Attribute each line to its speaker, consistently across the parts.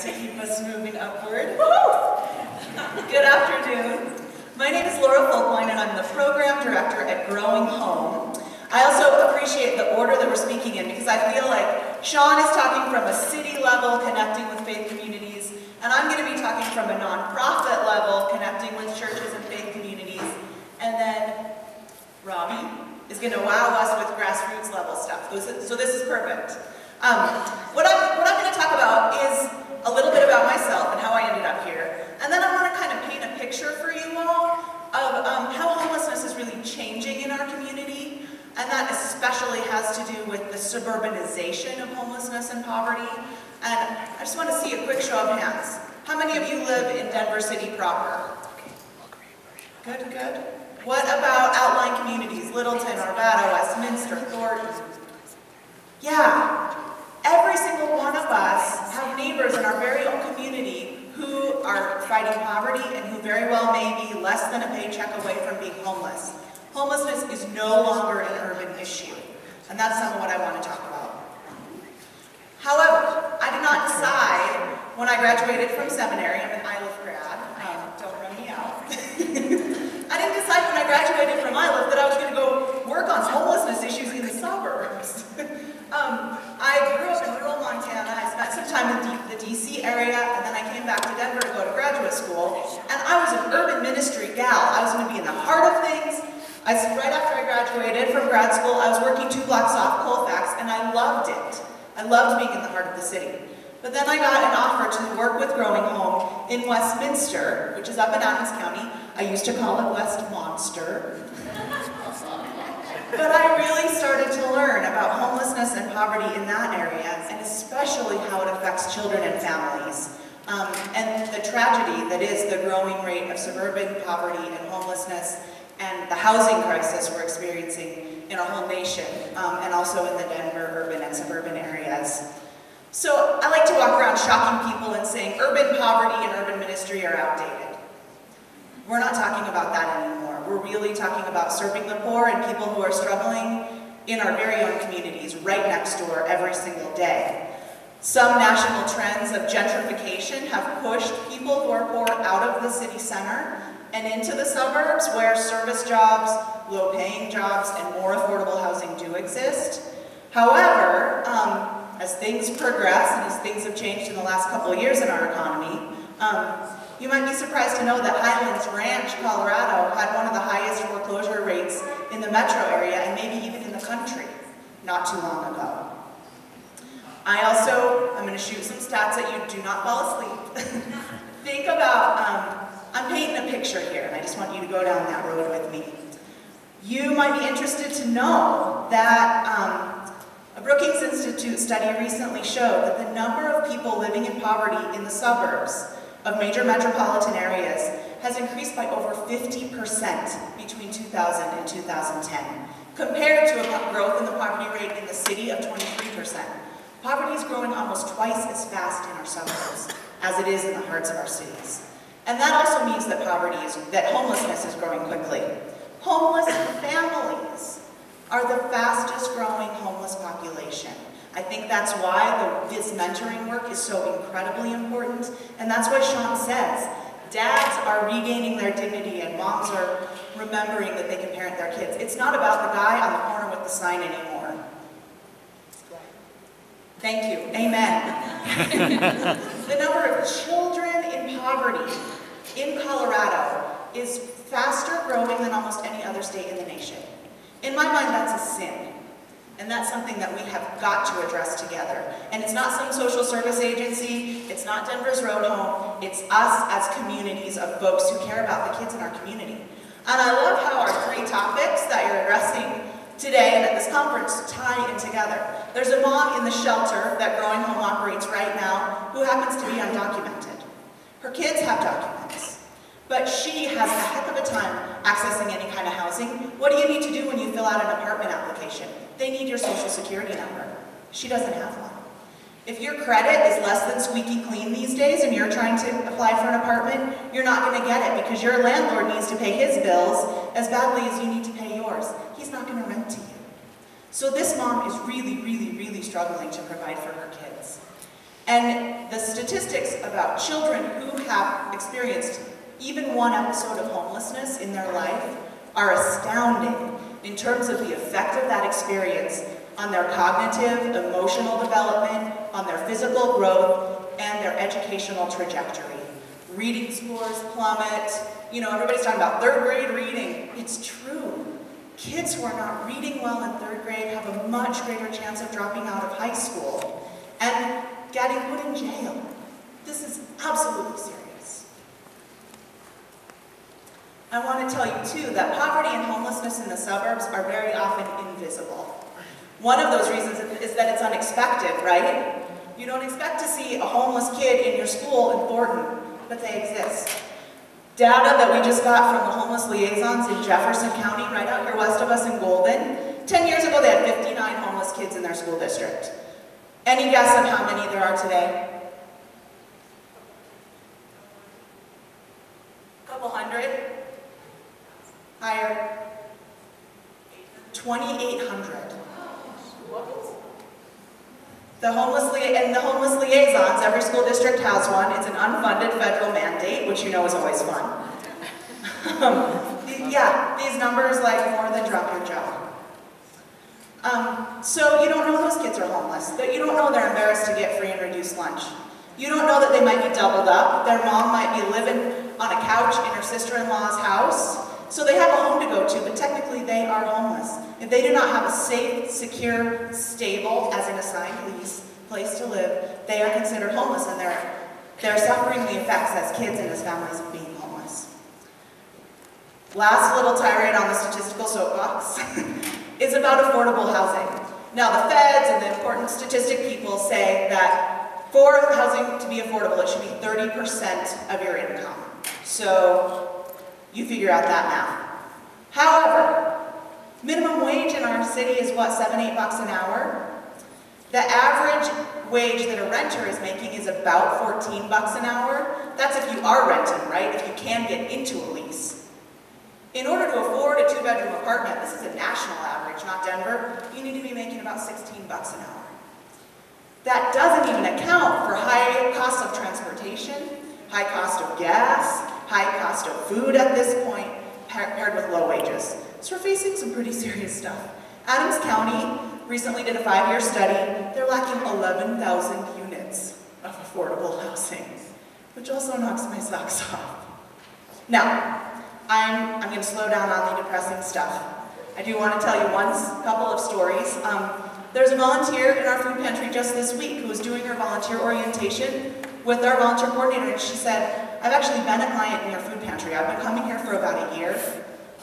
Speaker 1: to keep us moving upward. Good afternoon. My name is Laura Folkwein, and I'm the program director at Growing Home. I also appreciate the order that we're speaking in, because I feel like Sean is talking from a city level, connecting with faith communities, and I'm going to be talking from a nonprofit level, connecting with churches and faith communities, and then Robbie is going to wow us with grassroots level stuff. So this is perfect. What I'm going to talk about is a little bit about myself and how I ended up here, and then I want to kind of paint a picture for you all of how homelessness is really changing in our community, and that especially has to do with the suburbanization of homelessness and poverty. And I just want to see a quick show of hands. How many of you live in Denver City proper? Good, good. What about outlying communities? Littleton, Arvada, Westminster, Thornton? Yeah, every single one of us have neighbors in our very own community who are fighting poverty and who very well may be less than a paycheck away from being homeless. Homelessness is no longer an urban issue, and that's some of what I want to talk about. However, I did not decide when I graduated from seminary, I'm an ILIF grad, don't run me out. I didn't decide when I graduated from ILIF that I was going to go work on homelessness issues in the suburbs. I grew up in rural Montana. I spent some time in the DC area, and then I came back to Denver to go to graduate school, and I was an urban ministry gal. I was going to be in the heart of things. Right after I graduated from grad school, I was working 2 blocks off Colfax, and I loved it. I loved being in the heart of the city. But then I got an offer to work with Growing Home in Westminster, which is up in Adams County. I used to call it West Monster. But I really started to learn about homelessness and poverty in that area, and especially how it affects children and families. And the tragedy that is the growing rate of suburban poverty and homelessness, and the housing crisis we're experiencing in our whole nation, and also in the Denver urban and suburban areas. So I like to walk around shocking people and saying urban poverty and urban ministry are outdated. We're not talking about that anymore. We're really talking about serving the poor and people who are struggling in our very own communities, right next door, every single day. Some national trends of gentrification have pushed people who are poor out of the city center and into the suburbs, where service jobs, low-paying jobs, and more affordable housing do exist. However, as things progress and as things have changed in the last couple of years in our economy, you might be surprised to know that Highlands Ranch, Colorado, had one of the highest foreclosure rates in the metro area, and maybe even in the country, not too long ago. I'm going to shoot some stats at you. Do not fall asleep. Think about, I'm painting a picture here, and I just want you to go down that road with me. You might be interested to know that a Brookings Institute study recently showed that the number of people living in poverty in the suburbs of major metropolitan areas has increased by over 50% between 2000 and 2010, compared to a growth in the poverty rate in the city of 23%. Poverty is growing almost twice as fast in our suburbs as it is in the hearts of our cities. And that also means that homelessness is growing quickly. Homeless families are the fastest growing homeless population. I think that's why this mentoring work is so incredibly important, and that's why Sean says dads are regaining their dignity and moms are remembering that they can parent their kids. It's not about the guy on the corner with the sign anymore. Thank you. Amen. The number of children in poverty in Colorado is faster growing than almost any other state in the nation. In my mind, that's a sin. And that's something that we have got to address together. And it's not some social service agency, it's not Denver's Road Home, it's us as communities of folks who care about the kids in our community. And I love how our 3 topics that you're addressing today and at this conference tie in together. There's a mom in the shelter that Growing Home operates right now who happens to be undocumented. Her kids have documents, but she has a heck of a time accessing any kind of housing. What do you need to do when you fill out an apartment application? They need your social security number. She doesn't have one. If your credit is less than squeaky clean these days and you're trying to apply for an apartment, you're not going to get it because your landlord needs to pay his bills as badly as you need to pay yours. He's not going to rent to you. So this mom is really, really, really struggling to provide for her kids. And the statistics about children who have experienced even one episode of homelessness in their life are astounding in terms of the effect of that experience on their cognitive, emotional development, on their physical growth, and their educational trajectory. Reading scores plummet. You know, everybody's talking about third grade reading. It's true. Kids who are not reading well in third grade have a much greater chance of dropping out of high school and getting put in jail. This is absolutely serious. I want to tell you too that poverty and homelessness in the suburbs are very often invisible. One of those reasons is that it's unexpected, right? You don't expect to see a homeless kid in your school in Thornton, but they exist. Data that we just got from the homeless liaisons in Jefferson County, right out here west of us in Golden, 10 years ago they had 59 homeless kids in their school district. Any guess on how many there are today? A couple hundred? Higher? 2,800. The homeless liaisons, every school district has one. It's an unfunded federal mandate, which you know is always fun. Yeah, these numbers like more than drop your jaw. So you don't know those kids are homeless. That you don't know they're embarrassed to get free and reduced lunch. You don't know that they might be doubled up. Their mom might be living on a couch in her sister-in-law's house. So they have a home to go to, but technically they are homeless. If they do not have a safe, secure, stable, as in assigned lease, place to live, they are considered homeless, and they're suffering the effects as kids and as families of being homeless. Last little tirade on the statistical soapbox is about affordable housing. Now the feds and the important statistic people say that for housing to be affordable, it should be 30% of your income. So you figure out that math. However, minimum wage in our city is what, $7, $8 an hour? The average wage that a renter is making is about $14 an hour. That's if you are renting, right? If you can get into a lease. In order to afford a 2-bedroom apartment, this is a national average, not Denver, you need to be making about $16 an hour. That doesn't even account for high cost of transportation, high cost of gas, high cost of food at this point, paired with low wages. So we're facing some pretty serious stuff. Adams County recently did a 5-year study. They're lacking 11,000 units of affordable housing, which also knocks my socks off. Now, I'm going to slow down on the depressing stuff. I do want to tell you a couple of stories. There's a volunteer in our food pantry just this week who was doing her volunteer orientation with our volunteer coordinator, and she said, I've actually been a client in your food pantry. I've been coming here for about a year,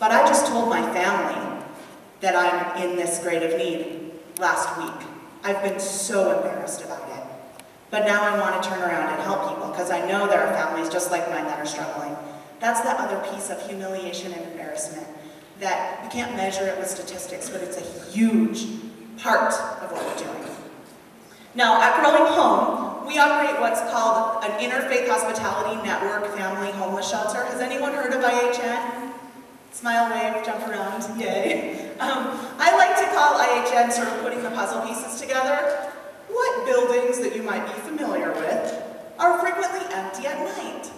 Speaker 1: but I just told my family that I'm in this grade of need last week. I've been so embarrassed about it. But now I want to turn around and help people because I know there are families just like mine that are struggling. That's that other piece of humiliation and embarrassment that you can't measure it with statistics, but it's a huge part of what we're doing. Now, at Growing Home, we operate what's called an Interfaith Hospitality Network Family Homeless Shelter. Has anyone heard of IHN? Smile, wave, jump around, yay. I like to call IHN sort of putting the puzzle pieces together. What buildings that you might be familiar with are frequently empty at night?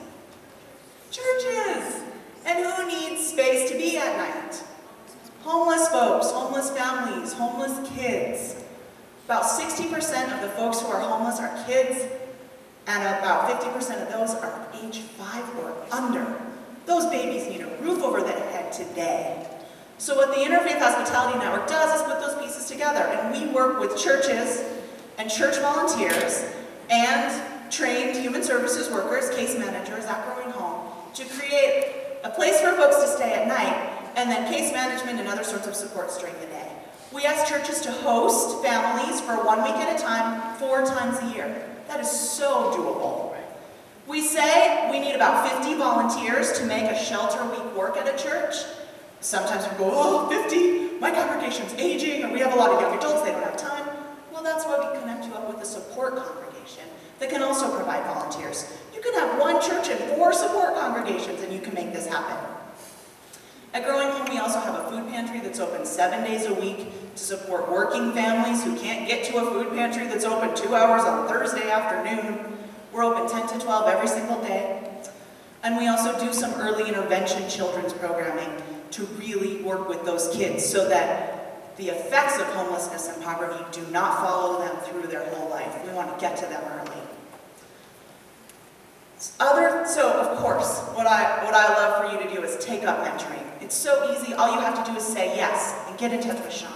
Speaker 1: Churches. And who needs space to be at night? Homeless folks, homeless families, homeless kids. About 60% of the folks who are homeless are kids, and about 50% of those are age 5 or under. Those babies need a roof over their head today. So what the Interfaith Hospitality Network does is put those pieces together, and we work with churches and church volunteers and trained human services workers, case managers at Growing Home, to create a place for folks to stay at night, and then case management and other sorts of supports during the day. We ask churches to host families for 1 week at a time, 4 times a year. That is so doable. We say we need about 50 volunteers to make a shelter week work at a church. Sometimes we go, oh, 50, my congregation's aging, or we have a lot of young adults, they don't have time. Well, that's why we connect you up with a support congregation that can also provide volunteers. You can have one church and 4 support congregations, and you can make this happen. At Growing Home, we also have a food pantry that's open 7 days a week to support working families who can't get to a food pantry that's open 2 hours on Thursday afternoon. We're open 10 to 12 every single day. And we also do some early intervention children's programming to really work with those kids so that the effects of homelessness and poverty do not follow them through their whole life. We want to get to them early. So of course, what I love for you to do is take up mentoring. It's so easy. All you have to do is say yes and get in touch with Sean.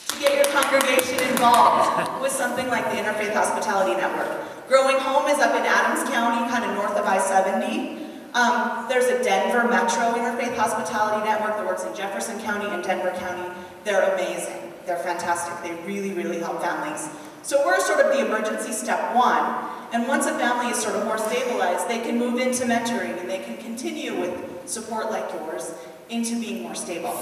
Speaker 1: To get your congregation involved with something like the Interfaith Hospitality Network. Growing Home is up in Adams County, kind of north of I-70. There's a Denver Metro Interfaith Hospitality Network that works in Jefferson County and Denver County. They're amazing. They're fantastic. They really, really help families. So we're sort of the emergency step one. And once a family is sort of more stabilized, they can move into mentoring and they can continue with support like yours into being more stable.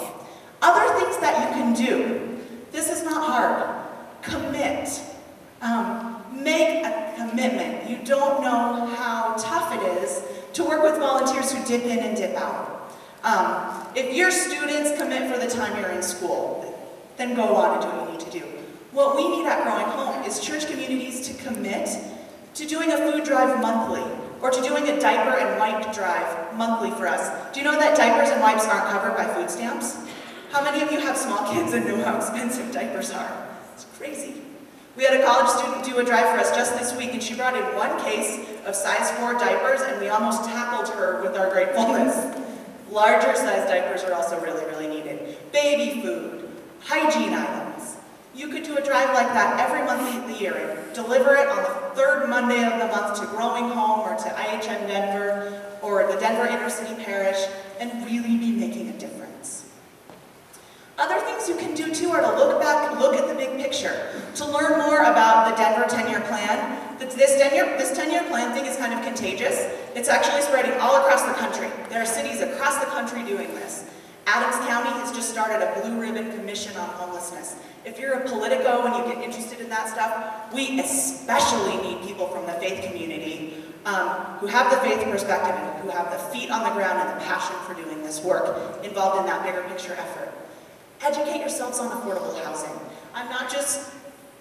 Speaker 1: Other things that you can do. This is not hard. Commit. Make a commitment. You don't know how tough it is to work with volunteers who dip in and dip out. If your students commit for the time you're in school, then go on and do what you need to do. What we need at Growing Home is church communities to commit to doing a food drive monthly, or to doing a diaper and wipe drive monthly for us. Do you know that diapers and wipes aren't covered by food stamps? How many of you have small kids and know how expensive diapers are? It's crazy. We had a college student do a drive for us just this week, and she brought in 1 case of size 4 diapers, and we almost tackled her with our gratefulness. Larger size diapers are also really, really needed. Baby food, hygiene items. You could do a drive like that every month of the year and deliver it on the 3rd Monday of the month to Growing Home or to IHM Denver or the Denver Inner City Parish and really be making a difference. Other things you can do too are to look back, look at the big picture, to learn more about the Denver 10-year plan. This 10-year plan thing is kind of contagious. It's actually spreading all across the country. There are cities across the country doing this. Adams County has just started a Blue Ribbon Commission on Homelessness. If you're a Politico and you get interested in that stuff, we especially need people from the faith community who have the faith perspective and who have the feet on the ground and the passion for doing this work involved in that bigger picture effort. Educate yourselves on affordable housing. I'm not just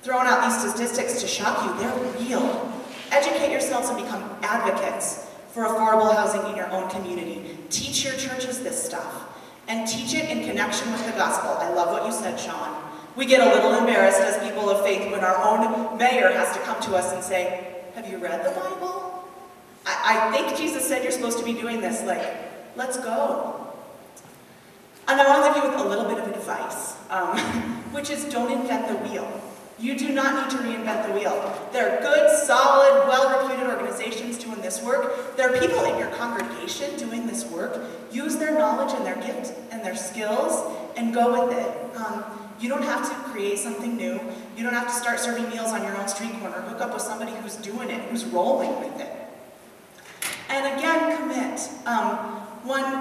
Speaker 1: throwing out these statistics to shock you, they're real. Educate yourselves and become advocates for affordable housing in your own community. Teach your churches this stuff. And teach it in connection with the gospel. I love what you said, Sean. We get a little embarrassed as people of faith when our own mayor has to come to us and say, have you read the Bible? I think Jesus said you're supposed to be doing this. Like, let's go. And I want to leave you with a little bit of advice, which is don't invent the wheel. You do not need to reinvent the wheel. There are good, solid, well-reputed organizations doing this work. There are people in your congregation doing this work. Use their knowledge and their gift and their skills and go with it. You don't have to create something new. You don't have to start serving meals on your own street corner. Hook up with somebody who's doing it, who's rolling with it. And again, commit.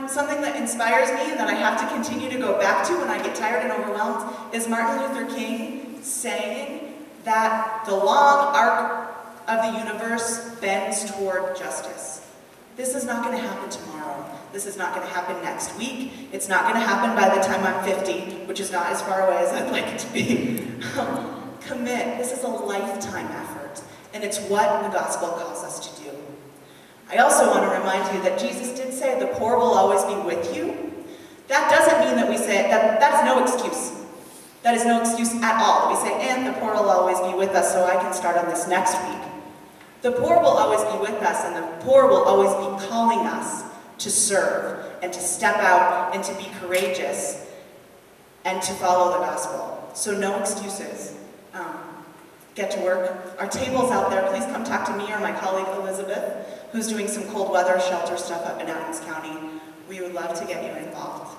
Speaker 1: Something that inspires me and that I have to continue to go back to when I get tired and overwhelmed is Martin Luther King saying that the long arc of the universe bends toward justice. This is not going to happen tomorrow. This is not going to happen next week. It's not going to happen by the time I'm 50, which is not as far away as I'd like it to be. Commit. This is a lifetime effort, and it's what the gospel calls us to do. I also want to remind you that Jesus did say the poor will always be with you. That doesn't mean that we say, that's no excuse. That is no excuse at all. We say, and the poor will always be with us, so I can start on this next week. The poor will always be with us, and the poor will always be calling us to serve, and to step out, and to be courageous, and to follow the gospel. So no excuses. Get to work. Our table's out there. Please come talk to me or my colleague Elizabeth, who's doing some cold weather shelter stuff up in Adams County. We would love to get you involved.